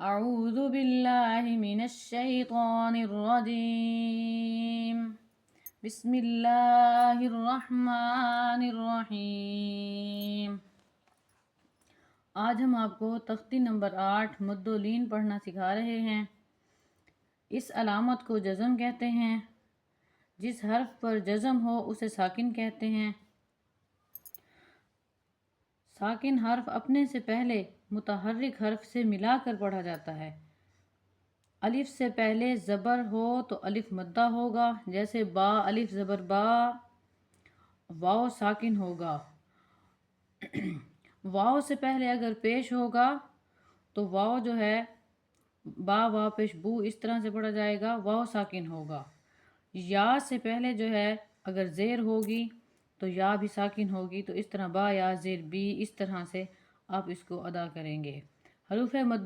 اعوذ باللہ من الشیطان الرجیم بسم اللہ الرحمن الرحیم۔ آج ہم آپ کو تختی نمبر 8 مد و لین پڑھنا سکھا رہے ہیں۔ اس علامت کو جزم کہتے ہیں۔ جس حرف پر جزم ہو اسے ساکن کہتے ہیں۔ ساکن حرف اپنے سے پہلے متحرک حرف سے ملا کر پڑھا جاتا ہے۔ الف سے پہلے زبر ہو تو الف مدہ ہوگا، جیسے با الف زبر با، واو ساکن ہوگا۔ واو سے پہلے اگر پیش ہوگا تو واو جو ہے با وا پیش بو اس طرح سے پڑھا جائے گا، واو ساکن ہوگا۔ یا سے پہلے جو ہے اگر زیر ہوگی تو یا بھی ساکن ہوگی، تو اس طرح با یا زیر بی، اس طرح سے آپ اس کو ادا کریں گے۔ حروف مد